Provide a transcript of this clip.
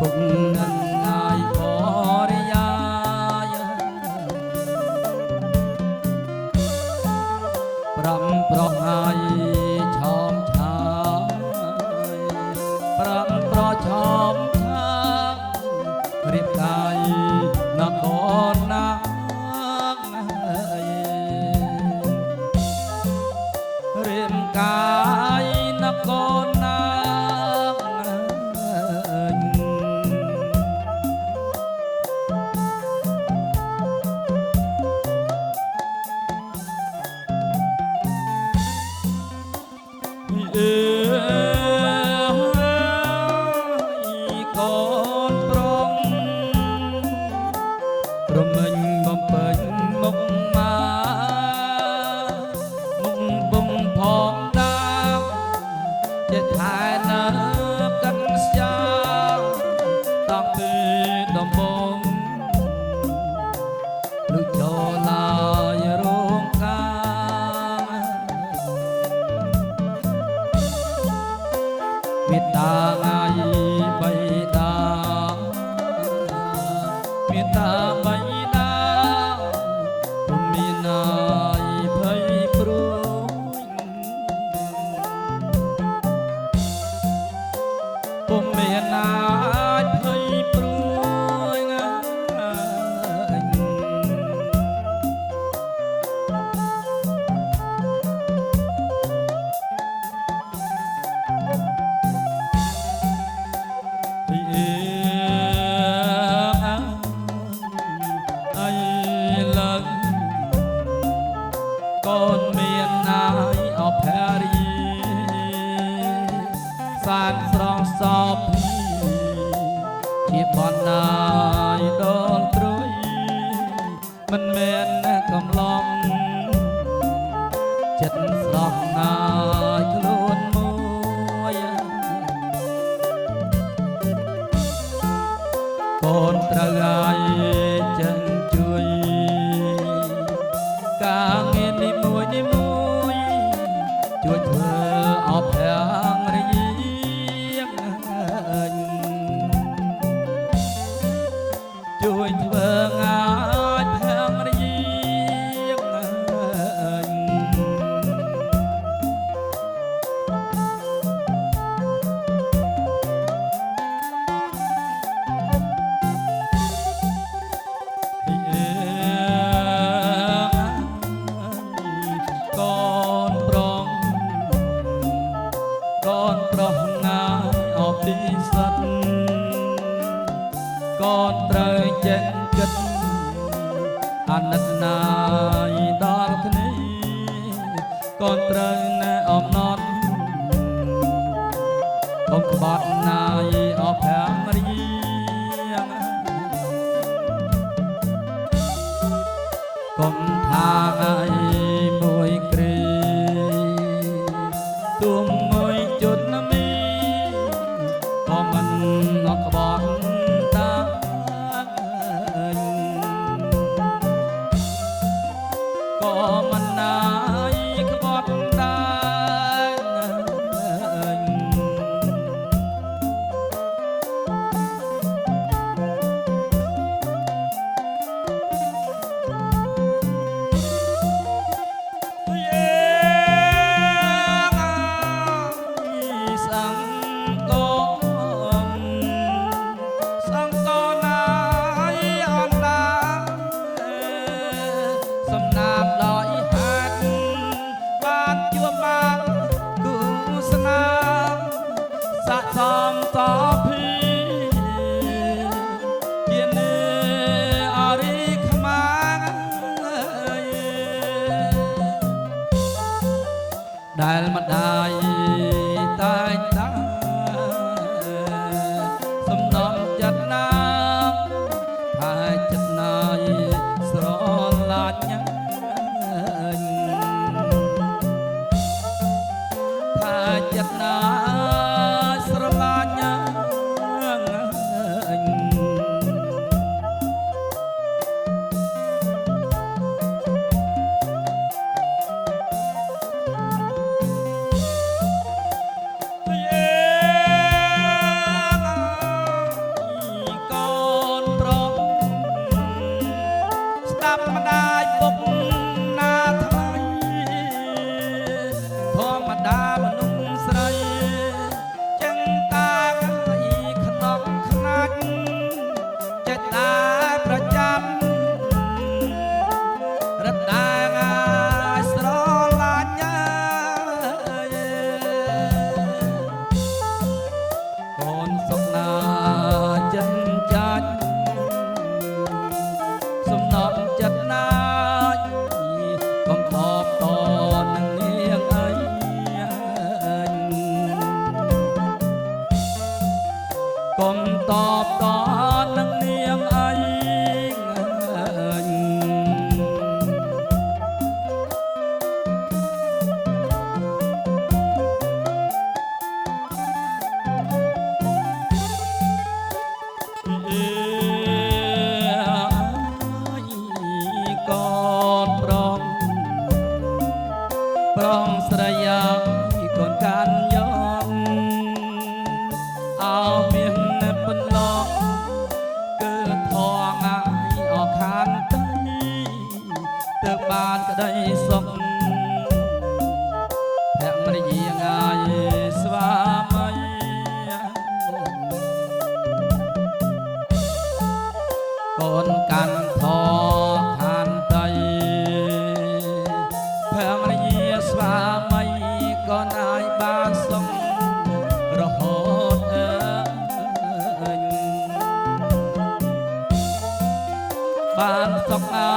ពុកនឹងងាយបរិយាយប្រាំប្រោះហើយឆោមឆាយប្រាំប្រោះឆោមឆាយរៀបកាយនគរណារៀបកាយនគរណាកូនប្រុងរមិញបំពេញមុខមកមុខពុំផងដាវជាថែនៅកាន់ស្យាតាំងពីដំបងលុចចូលឡាយរោងការមេត្តាងាយបៃតាមេត្តាបៃតាពុំមានណាយភ័យព្រួយពុំមានណាយភ័យព្រួយកូនមានណាយអភរីសានស្រងសពជាបណ្ណាយដល់ត្រួយមិនមែនកំឡុងចិត្តស្រស់ណាយខ្លួនមួយកូនត្រូវឲ្យចឹងជួយការងារនេះមួយជួយធ្វើអបហាងរីជួយធ្វើងាយហាងរីកូនប្រុងកូនប្រុសណាយអបទីសិតកូនត្រូវចេះគិតអាណិតណាយដល់គ្នាកូនត្រូវណែអំណត់កុំក្បត់ណាយអបហាងរីកុំថាឲ្យមួយគ្រីទួមមួយជុតណាមីក៏មិនអត់ក្បត់តាក៏មិនណាយក្បត់តាសំណាបដោយហាត់បានជួបបានគូស្នាមស័ក្តិសមសភីជានេអរិខ្មាងដែលម្ដាយតែងតាសំណំចិត្តណាថាចិត្តណាយស្រឡាញ់ថាចិត្តណាស្រឡាញ់ ុំតបតនឹងនាងអីកូនប្រងស្រីយ៉ាងកូនកាន់យកអោមានបន្លកគឺធងអាយអស់ខានទៅទើបបានក្តីសុខភរិយាងាយស្វាមីកូនកាន់ធងខានទៅភរិយាស្វាមីក៏ណាយបានសុខរហូតបានសុខអើ